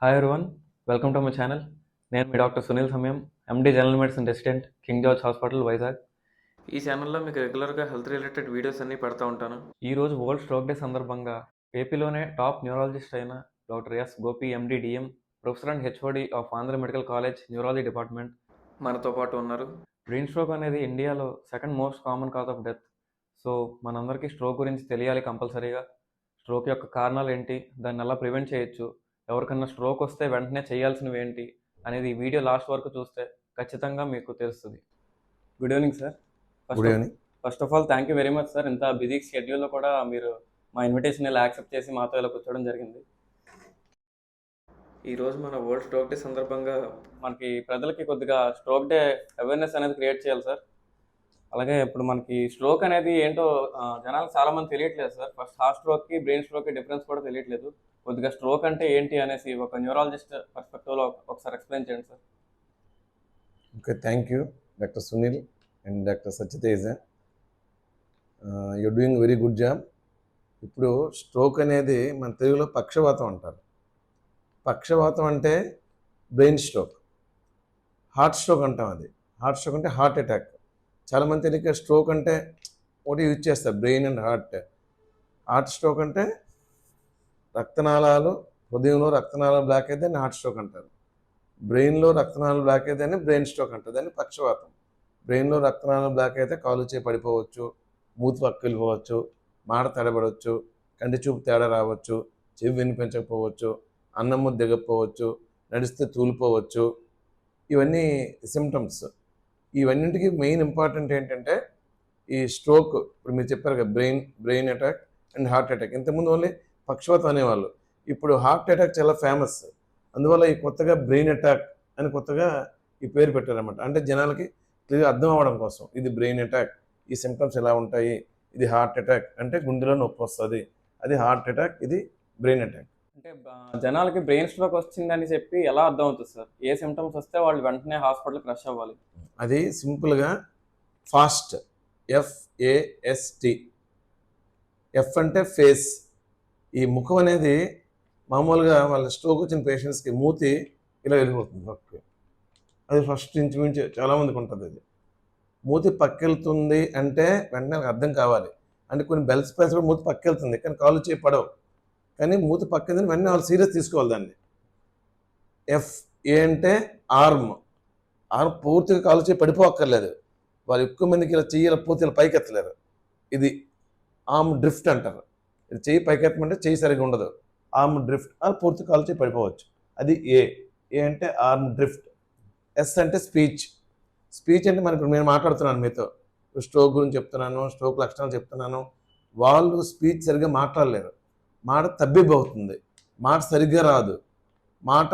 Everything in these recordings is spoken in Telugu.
Hi everyone, welcome to my channel. నేను మీ డాక్టర్ సునీల్ సమయం, ఎండి general medicine resident, king George hospital, Vizag. ఈ ఛానల్లో మీకు రెగ్యులర్గా హెల్త్ రిలేటెడ్ వీడియోస్ అన్నీ పెడతా ఉంటాను. ఈరోజు వరల్డ్ స్ట్రోక్ డే సందర్భంగా ఏపీలోనే టాప్ న్యూరాలజిస్ట్ అయిన doctor yes Gopi MD DM, professor and HOD of Andhra medical college neurology department మనతో పాటు ఉన్నారు. బ్రెయిన్ స్ట్రోక్ అనేది ఇండియాలో second most common cause of death. So మనందరికీ స్ట్రోక్ గురించి తెలియాలి కంపల్సరీగా. స్ట్రోక్ యొక్క కారణాలు ఏంటి, దాన్ని ఎలా ప్రివెంట్ చేయొచ్చు, ఎవరికన్నా స్ట్రోక్ వస్తే వెంటనే చేయాల్సినవి ఏంటి అనేది ఈ వీడియో లాస్ట్ వరకు చూస్తే ఖచ్చితంగా మీకు తెలుస్తుంది. Good evening sir. Good evening. First of all thank you very much sir. ఇంత బిజీ షెడ్యూల్లో కూడా మీరు మా ఇన్విటేషన్ ఇలా యాక్సెప్ట్ చేసి మాతో ఇలా కూర్చోవడం జరిగింది. ఈరోజు మన వరల్డ్ స్ట్రోక్ డే సందర్భంగా మనకి ప్రజలకి కొద్దిగా స్ట్రోక్ డే అవేర్నెస్ అనేది క్రియేట్ చేయాలి సార్. అలాగే ఇప్పుడు మనకి స్ట్రోక్ అనేది ఏంటో జనాలకు చాలామంది తెలియట్లేదు సార్. ఫస్ట్ హార్ట్ స్ట్రోక్కి బ్రెయిన్ స్ట్రోక్కి డిఫరెన్స్ కూడా తెలియట్లేదు. కొద్దిగా స్ట్రోక్ అంటే ఏంటి అనేసి ఒక న్యూరాలజిస్ట్ పర్స్పెక్టివ్లో ఒకసారి ఎక్స్ప్లెయిన్ చేయండి sir. Okay, thank you doctor Sunil and doctor Satyateja. You're doing very good job. ఇప్పుడు స్ట్రోక్ అనేది మన తెలుగులో పక్షవాతం అంటారు. పక్షవాతం అంటే బ్రెయిన్ స్ట్రోక్. హార్ట్ స్ట్రోక్ అంటాం. అది హార్ట్ స్ట్రోక్ అంటే హార్ట్ అటాక్. చాలామంది తెలియక స్ట్రోక్ అంటే ఒకటి యూజ్ చేస్తారు, brain and heart. Heart stroke అంటే రక్తనాళాలు, హృదయంలో రక్తనాళాలు బ్లాక్ అయితే దాన్ని హార్ట్ స్ట్రోక్ అంటారు. బ్రెయిన్లో రక్తనాళాలు బ్లాక్ అయితే దాన్ని బ్రెయిన్ స్ట్రోక్ అంటారు. దాన్ని పక్షవాతం. బ్రెయిన్లో రక్తనాళాలు బ్లాక్ అయితే కాలు చేయి పడిపోవచ్చు, మూతి పక్కకు వెళ్ళిపోవచ్చు, మాట తడబడవచ్చు, కంటి చూపు తేడా రావచ్చు, చెవి వినిపించకపోవచ్చు, అన్నం ముద్ద దిగకపోవచ్చు, నడిస్తే తూలిపోవచ్చు. ఇవన్నీ సిమ్టమ్స్. ఇవన్నింటికి మెయిన్ ఇంపార్టెంట్ ఏంటంటే ఈ స్ట్రోక్. ఇప్పుడు మీరు చెప్పారు కదా, brain attack and heart attack. ఇంతకుముందు ఓన్లీ పక్షవాతం అనేవాళ్ళు. ఇప్పుడు హార్ట్ అటాక్ చాలా ఫేమస్. అందువల్ల ఈ కొత్తగా బ్రెయిన్ అటాక్ అని కొత్తగా ఈ పేరు పెట్టారన్నమాట. అంటే జనాలకి క్లియర్ అర్థం అవ్వడం కోసం, ఇది బ్రెయిన్ అటాక్, ఈ సిమ్టమ్స్ ఎలా ఉంటాయి, ఇది హార్ట్ అటాక్ అంటే గుండెలో నొప్పి వస్తుంది, అది హార్ట్ అటాక్, ఇది బ్రెయిన్ అటాక్. అంటే జనాలకి బ్రెయిన్ స్ట్రోక్ వచ్చిందని చెప్పి ఎలా అర్థం అవుతుంది సార్? ఏ సిమ్టమ్స్ వస్తే వాళ్ళు వెంటనే హాస్పిటల్కి రష్ అవ్వాలి? అది సింపుల్గా ఫాస్ట్, FAST. ఎఫ్ అంటే ఫేస్. ఈ ముఖం అనేది మామూలుగా వాళ్ళ స్ట్రోక్ వచ్చిన పేషెంట్స్కి మూతి ఇలా వెళ్ళిపోతుంది పక్కకి. అది ఫస్ట్ ఇంచుమించు చాలామందికి ఉంటుంది. అది మూతి పక్కెళ్తుంది అంటే వెంటనే అర్థం కావాలి. అంటే కొన్ని బెల్స్ పైన్స్ కూడా మూతి పక్కెళ్తుంది కానీ కాళ్ళు చేయి పడవు, కానీ మూతి పక్కిందని వెంటనే వాళ్ళు సీరియస్ తీసుకోవాలి దాన్ని. FA అంటే ఆర్మ్ పూర్తిగా కాలు చేయి పడిపోక్కర్లేదు. వాళ్ళు ఎక్కువ మందికి ఇలా చెయ్యి పూర్తి ఇలా పైకెత్తలేరు. ఇది ఆర్మ్ డ్రిఫ్ట్ అంటారు. ఇది చెయ్యి పైకెత్తమంటే చెయ్యి సరిగ్గా ఉండదు, ఆర్మ్ డ్రిఫ్ట్. అది పూర్తి కాలు చేయి పడిపోవచ్చు. అది ఏ అంటే ఆర్మ్ డ్రిఫ్ట్. S అంటే స్పీచ్ అంటే మనకి నేను మాట్లాడుతున్నాను మీతో, స్ట్రోక్ గురించి చెప్తున్నాను, స్ట్రోక్ లక్షణాలు చెప్తున్నాను. వాళ్ళు స్పీచ్ సరిగ్గా మాట్లాడలేరు, మాట తబ్బిబ్బు అవుతుంది, మాట సరిగ్గా రాదు, మాట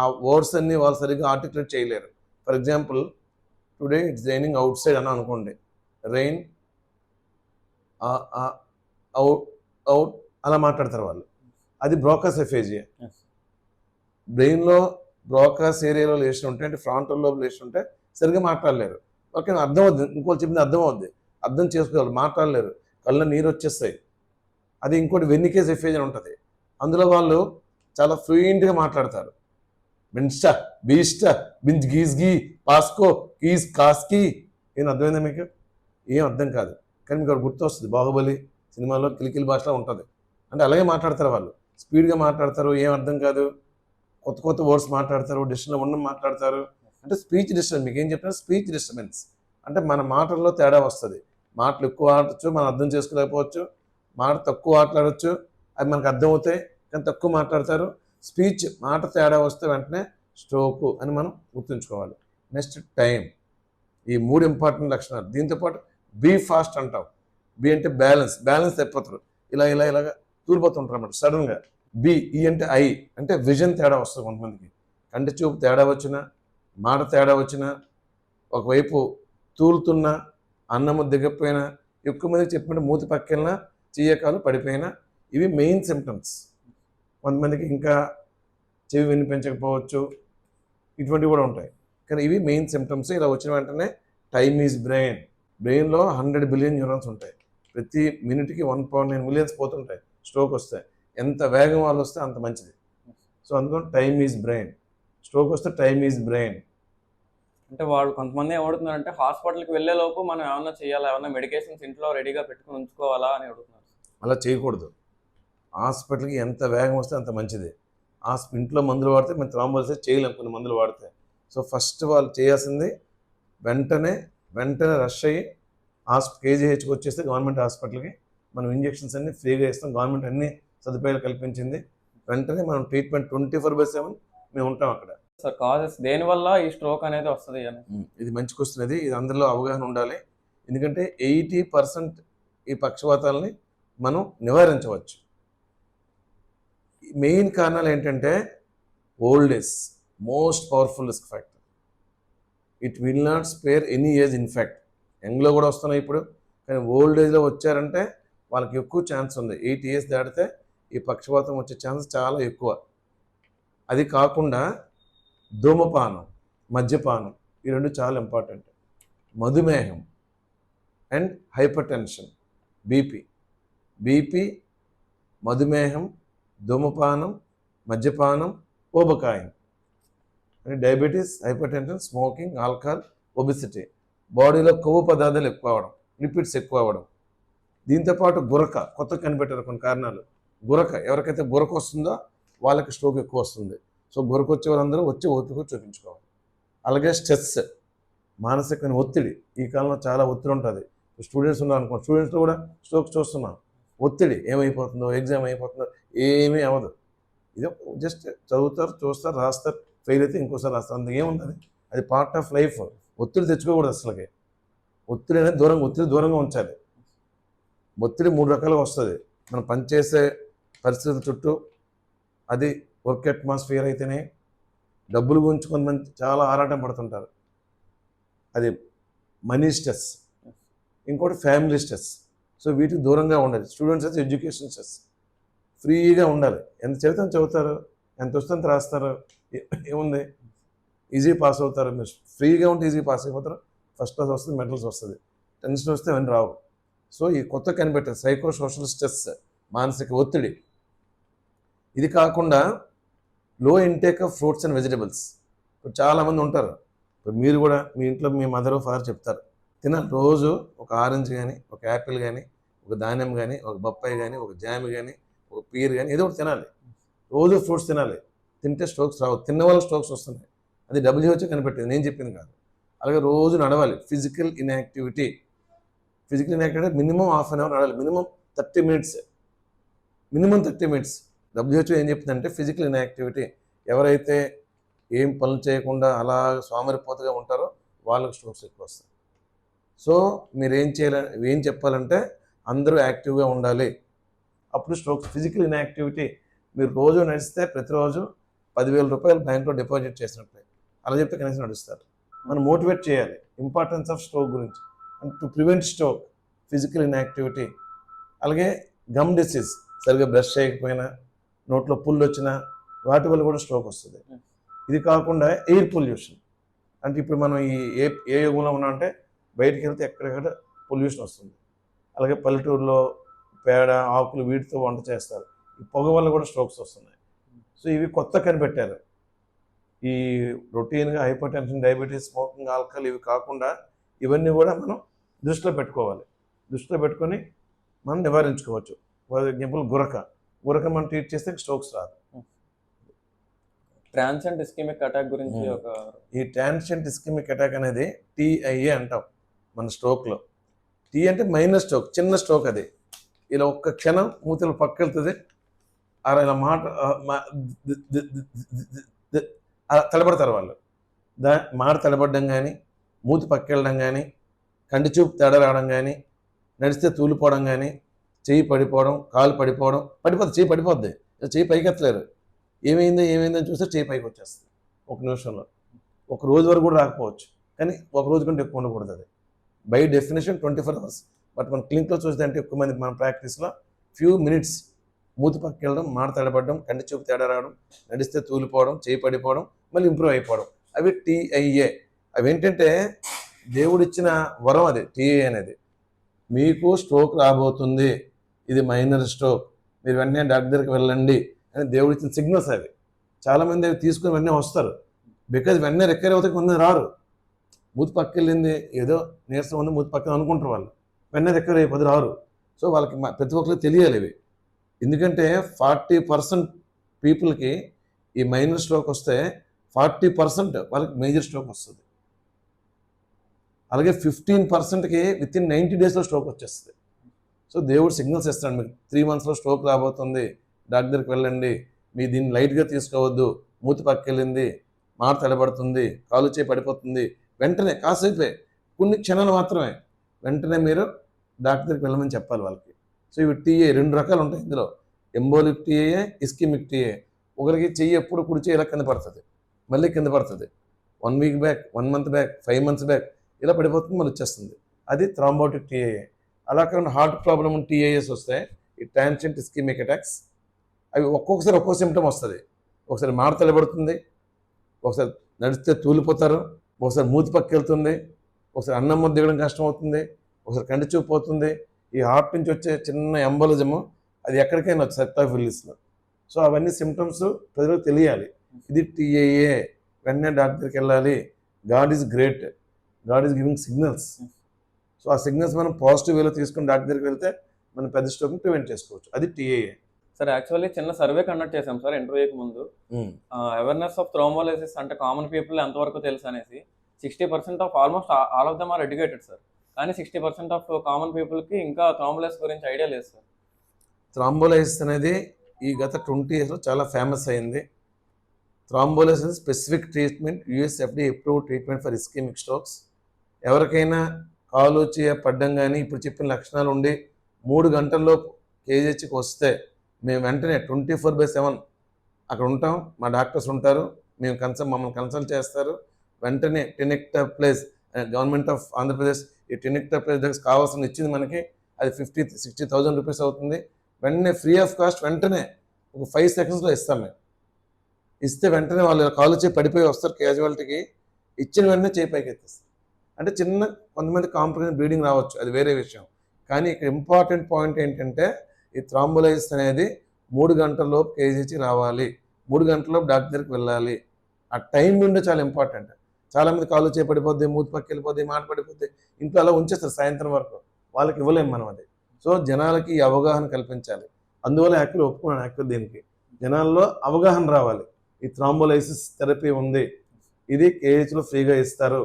ఆ వర్డ్స్ అన్నీ వాళ్ళు సరిగ్గా ఆర్టికులేట్ చేయలేరు. For example, today it's raining out side అని అనుకోండి, రెయిన్ అవుట్ అలా మాట్లాడతారు వాళ్ళు. అది బ్రోకాస్ ఎఫేజియా. బ్రెయిన్లో బ్రోకాస్ ఏరియాలో లేచి ఉంటే, అంటే ఫ్రాంటల్ లోబ్ లేచి ఉంటే సరిగ్గా మాట్లాడలేరు. ఓకే, అర్థం అవుద్ది, ఇంకోటి చెప్పింది అర్థం అవుద్ది, అర్థం చేసుకోవాలి, మాట్లాడలేరు, కళ్ళ నీరు వచ్చేస్తాయి. అది ఇంకోటి వెన్నికేస్ ఎఫేజ్ అని ఉంటుంది. అందులో వాళ్ళు చాలా ఫ్లూయెంట్గా మాట్లాడతారు. బిన్స్టా, బీస్టా, బింజ్ గీజ్గీ, పాస్కో, కీజ్ కాస్కీ. ఏం అర్థమైందా మీకు? ఏం అర్థం కాదు, కానీ మీకు అక్కడ గుర్తు వస్తుంది. బాహుబలి సినిమాలో కిలికిలి భాషలో ఉంటుంది. అంటే అలాగే మాట్లాడతారు వాళ్ళు, స్పీడ్గా మాట్లాడతారు, ఏం అర్థం కాదు, కొత్త వర్డ్స్ మాట్లాడతారు, డిస్టర్బ్ ఉండడం మాట్లాడతారు. అంటే స్పీచ్ డిస్టర్బెన్స్. మీకు ఏం చెప్పినా స్పీచ్ డిస్టర్బెన్స్ అంటే మన మాటల్లో తేడా వస్తుంది. మాటలు ఎక్కువ ఆడచ్చు, మనం అర్థం చేసుకోలేకపోవచ్చు, మాట తక్కువ మాట్లాడచ్చు, అది మనకు అర్థమవుతాయి, కానీ తక్కువ మాట్లాడతారు. స్పీచ్ మాట తేడా వస్తే వెంటనే స్ట్రోక్ అని మనం గుర్తుంచుకోవాలి. Next time. ఈ 3 ఇంపార్టెంట్ లక్షణాలు. దీంతోపాటు బీ ఫాస్ట్ అంటాం. బి అంటే బ్యాలెన్స్ తప్పిపోతారు, ఇలాగా తూలిపోతుంటారు అన్నమాట సడన్గా. ఈ అంటే ఐ అంటే విజన్ తేడా వస్తుంది కొంతమందికి. కంటి చూపు తేడా వచ్చినా, మాట తేడా వచ్చినా, ఒకవైపు తూలుతున్నా, అన్నము దిగకపోయినా, ఎక్కువ మందికి చెప్పినట్టు మూతి పక్కెళ్ళినా, చెయ్యకాలు పడిపోయినా, ఇవి మెయిన్ సిమ్టమ్స్. కొంతమందికి ఇంకా చెవి వినిపించకపోవచ్చు, ఇటువంటివి కూడా ఉంటాయి, కానీ ఇవి మెయిన్ సిమ్టమ్స్. ఇలా వచ్చిన వెంటనే టైమ్ ఈజ్ బ్రెయిన్లో 100 బిలియన్ న్యూరాన్స్ ఉంటాయి. ప్రతి మినిట్కి 1.9 మిలియన్స్ పోతుంటాయి స్ట్రోక్ వస్తే. ఎంత వేగం వాళ్ళు వస్తే అంత మంచిది. సో అందుకని టైమ్ ఈజ్ బ్రెయిన్. స్ట్రోక్ వస్తే టైమ్ ఈజ్ బ్రెయిన్. అంటే వాళ్ళు కొంతమంది ఏమడుతున్నారంటే హాస్పిటల్కి వెళ్ళే లోపు మనం ఏమన్నా చేయాలా, ఏమన్నా మెడికేషన్స్ ఇంట్లో రెడీగా పెట్టుకుని ఉంచుకోవాలా అని అడుగుతున్నారు. అలా చేయకూడదు. హాస్పిటల్కి ఎంత వేగం వస్తే అంత మంచిది. ఇంట్లో మందులు వాడితే మేము థ్రాంబోలిసిస్ చేయలేం కొన్ని మందులు వాడితే. సో ఫస్ట్ వాళ్ళు చేయాల్సింది వెంటనే రష్ అయ్యి కేజీహెచ్కి వచ్చేస్తే గవర్నమెంట్ హాస్పిటల్కి మనం ఇంజెక్షన్స్ అన్ని ఫ్రీగా ఇస్తాం. గవర్నమెంట్ అన్ని సదుపాయాలు కల్పించింది. వెంటనే మనం ట్రీట్మెంట్ 24/7 మేము ఉంటాం అక్కడ. సార్ కాజెస్ దేనివల్ల ఈ స్ట్రోక్ అనేది వస్తుంది అని? ఇది మంచి క్వశ్చన్. ఇది అందరిలో అవగాహన ఉండాలి. ఎందుకంటే 80% ఈ పక్షవాతాలని మనం నివారించవచ్చు. మెయిన్ కారణాలు ఏంటంటే old age most powerful risk factor. It will not spare any age. In fact యంగ్లో కూడా వస్తున్నాయి ఇప్పుడు, కానీ ఓల్డ్ ఏజ్లో వచ్చారంటే వాళ్ళకి ఎక్కువ ఛాన్స్ ఉంది. 8 years దాటితే ఈ పక్షవాతం వచ్చే ఛాన్స్ చాలా ఎక్కువ. అది కాకుండా ధూమపానం, మద్యపానం ఈ రెండు చాలా ఇంపార్టెంట్. మధుమేహం అండ్ హైపర్ టెన్షన్, బీపీ, మధుమేహం, ధూమపానం, మద్యపానం, ఊబకాయం అంటే diabetes, hyper tension, smoking, alcohol, obesity, బాడీలో కొవ్వు పదార్థాలు ఎక్కువ అవ్వడం, లిపిడ్స్ ఎక్కువ అవ్వడం. దీంతోపాటు గురక, కొత్త కనిపెట్టారు కొన్ని కారణాలు. గురక, ఎవరికైతే గురక వస్తుందో వాళ్ళకి స్ట్రోక్ ఎక్కువ వస్తుంది. సో గురక వచ్చే వాళ్ళందరూ వచ్చి ఓపిక చూపించుకోవాలి. అలాగే స్ట్రెస్, మానసికమైన ఒత్తిడి. ఈ కాలంలో చాలా ఒత్తిడి ఉంటుంది. స్టూడెంట్స్ ఉన్నారు అనుకోండి, స్టూడెంట్స్లో కూడా స్ట్రోక్ చూస్తున్నాం. ఒత్తిడి, ఏమైపోతుందో, ఎగ్జామ్ అయిపోతుందో, ఏమీ అవ్వదు. ఇది జస్ట్ చదువుతారు, చూస్తారు, రాస్తారు, ఫెయిల్ అయితే ఇంకోసారి రాస్తారు, అందుకు ఏముంటుంది. అది పార్ట్ ఆఫ్ లైఫ్. ఒత్తిడి తెచ్చుకోకూడదు అసలుకి. ఒత్తిడి అనేది దూరంగా ఉంచాలి. ఒత్తిడి 3 రకాలుగా వస్తుంది. మనం పనిచేసే పరిస్థితుల చుట్టూ, అది వర్క్ అట్మాస్ఫియర్ అయితేనే, డబ్బులు గురించి కొంతమంది చాలా ఆరాటం పడుతుంటారు, అది మనీ స్ట్రెస్. ఇంకోటి ఫ్యామిలీ స్ట్రెస్. సో వీటికి దూరంగా ఉండాలి. స్టూడెంట్స్ అయితే ఎడ్యుకేషన్ స్ట్రెస్, ఫ్రీగా ఉండాలి. ఎంత చదివితే అంత చదువుతారు, ఎంత వస్తే అంత రాస్తారు, ఏముంది, ఈజీ పాస్ అవుతారు. మీరు ఫ్రీగా ఉంటే ఈజీ పాస్ అయిపోతారు. ఫస్ట్ క్లాస్ వస్తుంది, మెడల్స్ వస్తుంది. టెన్షన్ వస్తే అవన్నీ రావు. సో ఈ కొత్త కనిపెట్టారు సైకో సోషల్ స్ట్రెస్, మానసిక ఒత్తిడి. ఇది కాకుండా లో intake of fruits and vegetables. ఇప్పుడు చాలామంది ఉంటారు, ఇప్పుడు మీరు కూడా మీ ఇంట్లో మీ మదర్ ఫాదర్ చెప్తారు, తినాలి రోజు ఒక ఆరెంజ్ కానీ, ఒక యాపిల్ కానీ, ఒక దానిమ్మ కానీ, ఒక బొప్పాయి కానీ, ఒక జామ్ కానీ, ఒక పీర్ కానీ, ఏదో ఒకటి తినాలి. రోజు ఫ్రూట్స్ తినాలి. తింటే స్ట్రోక్స్ రావు. తిన్న వాళ్ళకి స్ట్రోక్స్ వస్తున్నాయి. అది WHO కనిపెట్టింది, నేను చెప్పింది కాదు. అలాగే రోజు నడవాలి. Physical inactivity minimum ½ an hour నడవాలి. Minimum 30 minutes. WHO ఏం చెప్తుందంటే ఫిజికల్ ఇన్యాక్టివిటీ, ఎవరైతే ఏం పనులు చేయకుండా అలా సోమరిపోతుగా ఉంటారో వాళ్ళకి స్ట్రోక్స్ ఎక్కువ వస్తాయి. సో మీరు ఏం చెప్పాలంటే అందరూ యాక్టివ్గా ఉండాలి, అప్పుడు స్ట్రోక్స్. ఫిజికల్ ఇన్యాక్టివిటీ, మీరు రోజు నడిస్తే ప్రతిరోజు 10,000 రూపాయలు బ్యాంక్లో డిపాజిట్ చేసినట్లే. అలా చెప్తే కనీసం నడుస్తారు. మనం మోటివేట్ చేయాలి ఇంపార్టెన్స్ ఆఫ్ స్ట్రోక్ గురించి. And to prevent stroke, physical inactivity. అలాగే గమ్ డిసీజ్, సరిగ్గా బ్రష్ చేయకపోయినా, నోట్లో పుళ్ళు వచ్చినా, వాటి వల్ల కూడా స్ట్రోక్ వస్తుంది. ఇది కాకుండా ఎయిర్ పొల్యూషన్. అంటే ఇప్పుడు మనం ఏ యుగంలో ఉన్నామంటే బయటికి వెళ్తే ఎక్కడెక్కడ పొల్యూషన్ వస్తుంది. అలాగే పల్లెటూరులో పేడ, ఆకులు వీటితో వంట చేస్తారు. ఈ పొగ వల్ల కూడా స్ట్రోక్స్ వస్తున్నాయి. సో ఇవి కొత్త కనిపెట్టారు. ఈ రొటీన్గా hyper tension, diabetes, smoking, alcohol ఇవి కాకుండా ఇవన్నీ కూడా మనం దృష్టిలో పెట్టుకోవాలి. దృష్టిలో పెట్టుకొని మనం నివారించుకోవచ్చు. ఫర్ ఎగ్జాంపుల్ గురక మనం ట్రీట్ చేస్తే స్ట్రోక్స్ రాదు. ట్రాన్సియంట్ ఇస్కెమిక్ అటాక్ గురించి ఈ ట్రాన్సియంట్ ఇస్కెమిక్ అటాక్ అనేది TIA అంటాం మన స్ట్రోక్లో. టీ అంటే మైనర్ స్ట్రోక్, చిన్న స్ట్రోక్. అది ఇలా ఒక్క క్షణం మూతలు పక్కెళ్తుంది, ఇలా తడబడతారు వాళ్ళు. మాట తడబడడం కానీ, మూతి పక్కెళ్ళడం కానీ, కంటి చూపు తేడా రావడం కానీ, నడిస్తే తూలిపోవడం కానీ, చెయ్యి పడిపోవడం, కాలు పడిపోవడం, చెయ్యి పడిపోద్ది, చెయ్యి పైకి ఎత్తలేరు. ఏమైందని చూస్తే చెయ్యి పైకి వచ్చేస్తుంది 1 నిమిషంలో. 1 రోజు వరకు కూడా రాకపోవచ్చు, కానీ 1 రోజు కంటే ఎక్కువ ఉండకూడదు. అది బై డెఫినేషన్ 24 hours. బట్ మన క్లినిక్లో చూస్తే అంటే ఎక్కువ మంది మన ప్రాక్టీస్లో ఫ్యూ మినిట్స్ మూతి పక్కకి వెళ్ళడం, మాట తడబడడం, కంటి చూపు తేడా రావడం, నడిస్తే తూలిపోవడం, చేయి పడిపోవడం, మళ్ళీ ఇంప్రూవ్ అయిపోవడం, అవి TIA. అవి ఏంటంటే దేవుడిచ్చిన వరం. అది TIA అనేది. మీకు స్ట్రోక్ రాబోతుంది, ఇది మైనర్ స్ట్రోక్, మీరు వెంటనే డాక్టర్ దగ్గరికి వెళ్ళండి అని దేవుడిచ్చిన సిగ్నల్స్ అవి. చాలామంది అవి తీసుకుని వెంటనే వస్తారు, బికాజ్ వెంటనే రికవరీ అవుతాయి, కొంతమంది రారు. మూతి పక్కకి వెళ్ళింది ఏదో నీరసం ఉంది మూతి పక్కన అనుకుంటారు వాళ్ళు, వెంటనే రికవరీ అయిపోతే రారు. సో వాళ్ళకి ప్రతి ఒక్కరికి తెలియాలి ఇవి. ఎందుకంటే 40% పీపుల్కి ఈ మైనర్ స్ట్రోక్ వస్తే 40% వాళ్ళకి మేజర్ స్ట్రోక్ వస్తుంది. అలాగే 15%కి విత్ ఇన్ 90 డేస్లో స్ట్రోక్ వచ్చేస్తుంది. సో దేవుడు సిగ్నల్స్ ఇస్తాడు, మీకు 3 monthsలో స్ట్రోక్ రాబోతుంది, డాక్టర్ దగ్గరికి వెళ్ళండి, మీ దీన్ని లైట్గా తీసుకోవద్దు, మూతి పక్కకి వెళ్ళింది, మాట తడబడుతుంది, కాలు చేయి పడిపోతుంది, వెంటనే కాసేపే కొన్ని క్షణాలు మాత్రమే వెంటనే మీరు డాక్టర్ దగ్గరికి వెళ్ళమని చెప్పాలి వాళ్ళకి. సో ఇవి టీఏ 2 రకాలు ఉంటాయి ఇందులో, ఎంబోలిక్ టీఏ, ఇస్కిమిక్ టీఏ. ఒకరికి చెయ్యి ఎప్పుడు కుడి చెయ్యి ఇలా కింద పడుతుంది, మళ్ళీ కింద పడుతుంది, 1 week back, 1 month back, 5 months back, ఇలా పడిపోతుంది, మళ్ళీ వచ్చేస్తుంది, అది థ్రాంబోటిక్ టీఏఏ. అలా కాకుండా హార్ట్ ప్రాబ్లమ్ టీఏఎస్ వస్తాయి, ఈ ట్రాన్సియంట్ ఇస్కిమిక్ అటాక్స్. అవి ఒక్కొక్కసారి ఒక్కో సిమ్టమ్ వస్తుంది. ఒకసారి మాట తలబడుతుంది, ఒకసారి నడిస్తే తూలిపోతారు, ఒకసారి మూతి పక్కకి వెళ్తుంది, ఒకసారి అన్నం ముద్ద దిగడం కష్టం అవుతుంది, ఒకసారి కంటి చూపు పోతుంది. ఈ హార్ట్ నుంచి వచ్చే చిన్న ఎంబోలిజము అది ఎక్కడికైనా వచ్చి సెప్టాఫిలిస్లో. సో అవన్నీ సిమ్టమ్స్ ప్రజలకు తెలియాలి, ఇది టీఏఏ, వెంటనే డాక్టర్ దగ్గరికి వెళ్ళాలి. God is great, God is giving signals. So ఆ సిగ్నల్స్ మనం పాజిటివ్ వేలో తీసుకుని డాక్టర్ దగ్గరికి వెళ్తే మనం పెద్ద స్ట్రోక్ని ప్రివెంట్ చేసుకోవచ్చు, అది టీఏఏ. సార్ యాక్చువల్లీ చిన్న సర్వే కండక్ట్ చేశాం సార్ ఇంటర్వ్యూకి ముందు. అవేర్నెస్ ఆఫ్ థ్రోంబోలైసిస్ అంటే కామన్ పీపుల్ ఎంతవరకు తెలుసు అనేసి. 60% of almost all of them are educated sir, కానీ 60% ఆఫ్ కామన్ పీపుల్కి ఇంకా థ్రోంబోలైసిస్ గురించి ఐడియా లేదు సార్. థ్రాంబోలైసిస్ అనేది ఈ గత 20 yearsలో చాలా ఫేమస్ అయింది. Thrombolysis specific treatment, US FDA approved treatment for ischaemic strokes. ఎవరికైనా కాలు చేయ పడ్డం కానీ ఇప్పుడు చెప్పిన లక్షణాలు ఉండి 3 గంటల్లో కేజీహెచ్కి వస్తే మేము వెంటనే 24/7 అక్కడ ఉంటాం, మా డాక్టర్స్ ఉంటారు, మమ్మల్ని కన్సల్ట్ చేస్తారు. వెంటనే టెనెక్టప్లైజ్, గవర్నమెంట్ ఆఫ్ ఆంధ్రప్రదేశ్ ఈ టెనెక్టప్లైజ్ దగ్గర కావాల్సిన ఇచ్చింది మనకి, అది 50,000-60,000 రూపీస్ అవుతుంది. వెంటనే ఫ్రీ ఆఫ్ కాస్ట్ వెంటనే ఒక 5 secondsలో ఇస్తాం మేము. ఇస్తే వెంటనే వాళ్ళు కాలు చేయి పడిపోయి వస్తారు క్యాజువాలిటీకి, ఇచ్చిన వెంటనే చేయి పైకి ఎత్తిస్తారు. అంటే చిన్న కొంతమంది కాంప్లికేషన్ బ్లీడింగ్ రావచ్చు, అది వేరే విషయం. కానీ ఇక్కడ ఇంపార్టెంట్ పాయింట్ ఏంటంటే ఈ థ్రాంబోలైసిస్ అనేది 3 గంటల్లోపు కేజీహెచ్కి రావాలి, 3 గంటల్లోపు డాక్టర్ దగ్గరికి వెళ్ళాలి. ఆ టైం విండో చాలా ఇంపార్టెంట్. చాలామంది కాలు చేయి పడిపోద్ది, మూతి పక్కకి వెళ్ళిపోద్ది, మాట పడిపోద్ది, ఇంట్లో అలా ఉంచేస్తారు సాయంత్రం వరకు, వాళ్ళకి ఇవ్వలేము మనం అది. సో జనాలకి ఈ అవగాహన కల్పించాలి. అందువల్ల యాక్చువల్ ఒప్పుకున్నాను, యాక్చువల్ దీనికి జనాల్లో అవగాహన రావాలి. ఈ థ్రాంబోలైసిస్ థెరపీ ఉంది, ఇది కేజీహెచ్లో ఫ్రీగా ఇస్తారు,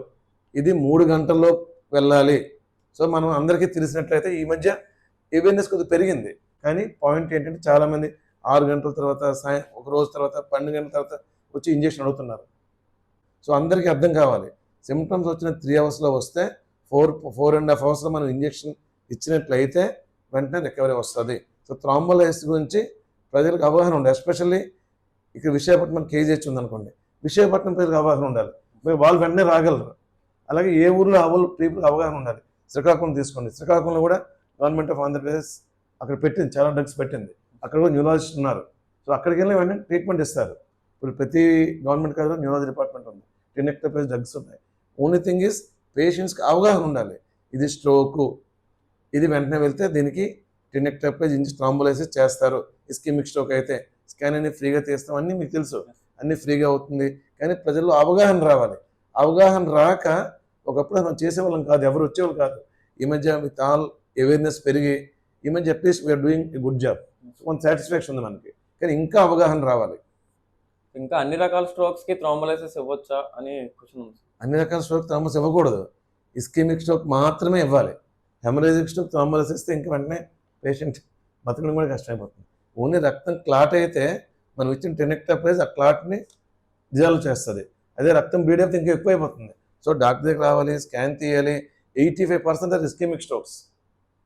ఇది 3 గంటల్లో వెళ్ళాలి. సో మనం అందరికీ తెలిసినట్లయితే ఈ మధ్య అవేర్నెస్ కొద్దిగా పెరిగింది. కానీ పాయింట్ ఏంటంటే చాలామంది 6 గంటల తర్వాత, ఒక రోజు తర్వాత, 12 గంటల తర్వాత వచ్చి ఇంజెక్షన్ అడుగుతున్నారు. సో అందరికీ అర్థం కావాలి, సిమ్టమ్స్ వచ్చిన 3 hours వస్తే 4.5 hours మనం ఇంజెక్షన్ ఇచ్చినట్లయితే వెంటనే రికవరీ వస్తుంది. సో థ్రాంబోలైసిస్ గురించి ప్రజలకు అవగాహన ఉండాలి. ఎస్పెషల్లీ ఇక్కడ విశాఖపట్నం కేజీహెచ్ ఉందనుకోండి, విశాఖపట్నం ప్రజలకు అవగాహన ఉండాలి, వాళ్ళు వెంటనే రాగలరు. అలాగే ఏ ఊర్లో పీపుల్కి అవగాహన ఉండాలి. శ్రీకాకుళం తీసుకోండి, శ్రీకాకుళంలో కూడా గవర్నమెంట్ ఆఫ్ ఆంధ్రప్రదేశ్ అక్కడ పెట్టింది, చాలా డ్రగ్స్ పెట్టింది, అక్కడ కూడా న్యూరాలజిస్ట్ ఉన్నారు. సో అక్కడికి వెళ్ళి వెంటనే ట్రీట్మెంట్ ఇస్తారు. ఇప్పుడు ప్రతి గవర్నమెంట్ కాదు న్యూరాలజీ డిపార్ట్మెంట్ ఉంది, టెనెక్టప్లైజ్ డ్రగ్స్ ఉన్నాయి. ఓన్లీ థింగ్ ఈజ్ పేషెంట్స్కి అవగాహన ఉండాలి, ఇది స్ట్రోకు, ఇది వెంటనే వెళ్తే దీనికి టెనెక్టప్లైజ్ థ్రాంబోలైసిస్ చేస్తారు. ఇస్కిమిక్ స్ట్రోక్ అయితే స్కాన్ అన్ని ఫ్రీగా తీస్తాం, అన్నీ మీకు తెలుసు, అన్నీ ఫ్రీగా అవుతుంది. కానీ ప్రజల్లో అవగాహన రావాలి. అవగాహన రాక ఒకప్పుడు మనం చేసేవాళ్ళం కాదు, ఎవరు వచ్చేవాళ్ళు కాదు. ఈ మధ్య విత్ ఆల్ అవేర్నెస్ పెరిగి ఈ మధ్య at least we are doing a good job, కొంత సాటిస్ఫాక్షన్ ఉంది మనకి. కానీ ఇంకా అవగాహన రావాలి. ఇంకా అన్ని రకాల స్ట్రోక్స్కి థ్రోంబోలైసిస్ ఇవ్వచ్చా అని క్వశ్చన్ ఉంది. అన్ని రకాల స్ట్రోక్ థ్రాంబోలైసిస్ ఇవ్వకూడదు, ఇస్కిమిక్ స్ట్రోక్ మాత్రమే ఇవ్వాలి. హెమరేజిక్ స్ట్రోక్ థ్రాంబోలైసిస్ ఇస్తే ఇంకా వెంటనే పేషెంట్ బతకడం కూడా కష్టమైపోతుంది. ఓన్లీ రక్తం క్లాట్ అయితే మనం ఇచ్చిన టెనెక్టప్లైజ్ ఆ క్లాట్ని డిజాల్వ్ చేస్తుంది. అదే రక్తం బ్లీడ్ అయితే ఇంకా ఎక్కువైపోతుంది. సో డాక్టర్ దగ్గర రావాలి, స్కాన్ తీయాలి. 85% ఆర్ ఇస్కిమిక్ స్ట్రోక్స్.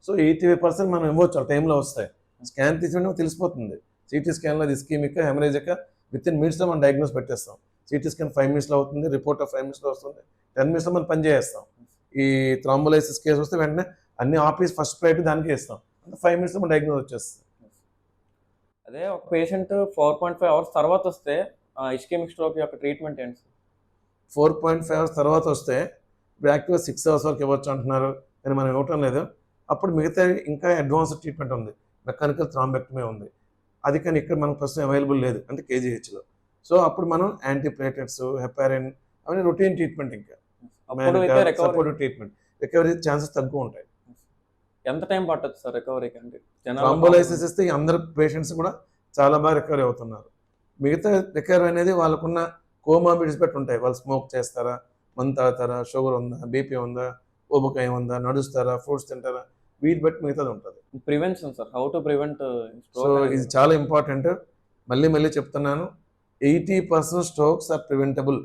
సో 85% మనం ఇవ్వచ్చు, ఆ టైంలో వస్తాయి. స్కాన్ తీసిన తెలిసిపోతుంది, సిటీ స్కాన్లో అది ఇస్కిమిక్ హెమరేజిక్ విత్ ఇన్ మినిట్స్లో మనం డయాగ్నోస్ పెట్టేస్తాం. సిటీ స్కాన్ 5 minutesలో అవుతుంది, రిపోర్ట్ 5 minutesలో వస్తుంది, 10 minutesలో మనం పని చేస్తాం. ఈ థ్రాంబోలైసిస్ కేసు వస్తే వెంటనే అన్ని ఆఫీస్ ఫస్ట్ ప్రయారిటీ దానికే ఇస్తాం, 5 minutesలో మన డయాగ్నోస్ వచ్చేస్తుంది. అదే ఒక పేషెంట్ 4.5 hours తర్వాత వస్తే ఇస్కిమిక్ స్ట్రోక్ యొక్క ట్రీట్మెంట్ ఏంటి? 4.5 hours తర్వాత వస్తే ఇప్పుడు యాక్టివ్గా 6 hours వరకు ఇవ్వచ్చు అంటున్నారు, కానీ మనం ఇవ్వటం లేదు. అప్పుడు మిగతా ఇంకా అడ్వాన్స్డ్ ట్రీట్మెంట్ ఉంది, మెకానికల్ థ్రాంబెక్టమీ ఉంది, అది కానీ ఇక్కడ మనకు ప్రస్తుతం అవైలబుల్ లేదు, అంటే కేజీహెచ్లో. సో అప్పుడు మనం యాంటీప్లేటెట్స్, హెపారిన్ అవన్నీ రొటీన్ ట్రీట్మెంట్, ఇంకా అప్పుడు అయితే recovery supportive treatment. Recovery chances తక్కువ ఉంటాయి. ఎంత టైం పట్టొచ్చు సార్ రికవరీకి? అంటే జనాలు థ్రాంబోలైసిస్ ఇస్తే ఈ అందరు పేషెంట్స్ కూడా చాలా బాగా రికవరీ అవుతున్నారు. మిగతా రికవరీ అనేది వాళ్ళకున్న కోమార్బిడిటీస్ బట్టి ఉంటాయి. వాళ్ళు స్మోక్ చేస్తారా, మందు తాగుతారా, షుగర్ ఉందా, బీపీ ఉందా, ఊబకాయం ఉందా, నడుస్తారా, ఫ్రూట్స్ తింటారా, వీటి బట్టి మిగతాది ఉంటుంది. Prevention sir, how to prevent so ఇది చాలా ఇంపార్టెంట్. మళ్ళీ చెప్తున్నాను, 80% స్ట్రోక్స్ ఆర్ ప్రివెంటబుల్.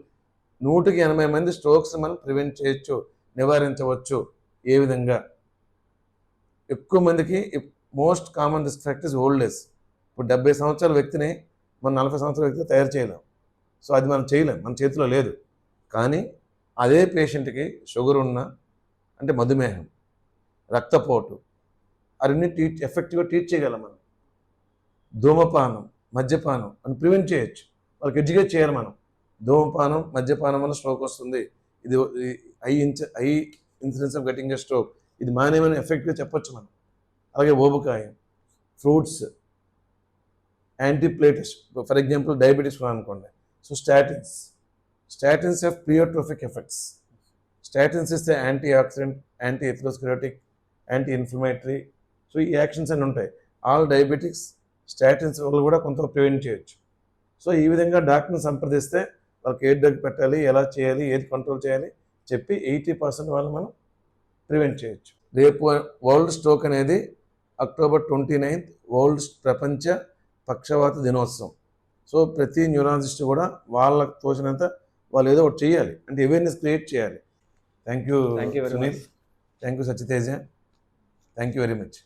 180 మంది స్ట్రోక్స్ మనం ప్రివెంట్ చేయొచ్చు, నివారించవచ్చు. ఏ విధంగా? ఎక్కువ మందికి most common risk factor is old age. ఇప్పుడు 70 సంవత్సరాల వ్యక్తిని మనం 40 సంవత్సరాల వ్యక్తిని తయారు చేయలేం. సో అది మనం చేయలేం, మన చేతిలో లేదు. కానీ అదే పేషెంట్కి షుగర్ ఉన్నా, అంటే మధుమేహం, రక్తపోటు, అవన్నీ ఎఫెక్టివ్గా ట్రీట్ చేయగలం మనం. ధూమపానం, మద్యపానం అని ప్రివెంట్ చేయొచ్చు. వాళ్ళకి ఎడ్యుకేట్ చేయాలి మనం. ధూమపానం, మద్యపానం వల్ల స్ట్రోక్ వస్తుంది, ఇది high incidence of getting a stroke, ఇది మానేమని ఎఫెక్ట్గా చెప్పొచ్చు మనం. అలాగే ఊబకాయం, fruits, antiplatelets, for example diabetes అనుకోండి. So statins have pleiotropic effects. Statins ఇస్తే anti oxidant, anti atherosclerotic, anti inflammatory. So ఈ యాక్షన్స్ అన్నీ ఉంటాయి. ఆల్ డయాబెటిక్స్ స్టాటిన్స్ వల్ల కూడా కొంత ప్రివెంట్ చేయొచ్చు. సో ఈ విధంగా డాక్టర్ని సంప్రదిస్తే వాళ్ళకి ఏ డ్రగ్ పెట్టాలి, ఎలా చేయాలి, ఏది కంట్రోల్ చేయాలి చెప్పి 80% వాళ్ళు మనం ప్రివెంట్ చేయొచ్చు. రేపు వరల్డ్ స్ట్రోక్ అనేది October 29th వరల్డ్ ప్రపంచ పక్షవాత దినోత్సవం. సో ప్రతి న్యూరాలజిస్ట్ కూడా వాళ్ళకు తోచినంత వాళ్ళు ఏదో ఒకటి చేయాలి, అంటే అవేర్నెస్ క్రియేట్ చేయాలి. Thank you Sunil, thank you Satyateja, thank you very much.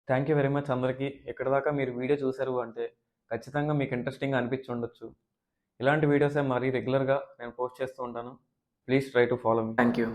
Thank you very much అందరికీ. ఎక్కడ దాకా మీరు వీడియో చూశారు అంటే ఖచ్చితంగా మీకు ఇంట్రెస్టింగ్గా అనిపించి ఉండొచ్చు. ఇలాంటి వీడియోసే మరీ రెగ్యులర్గా నేను పోస్ట్ చేస్తూ ఉంటాను. Please try to follow me. Thank you.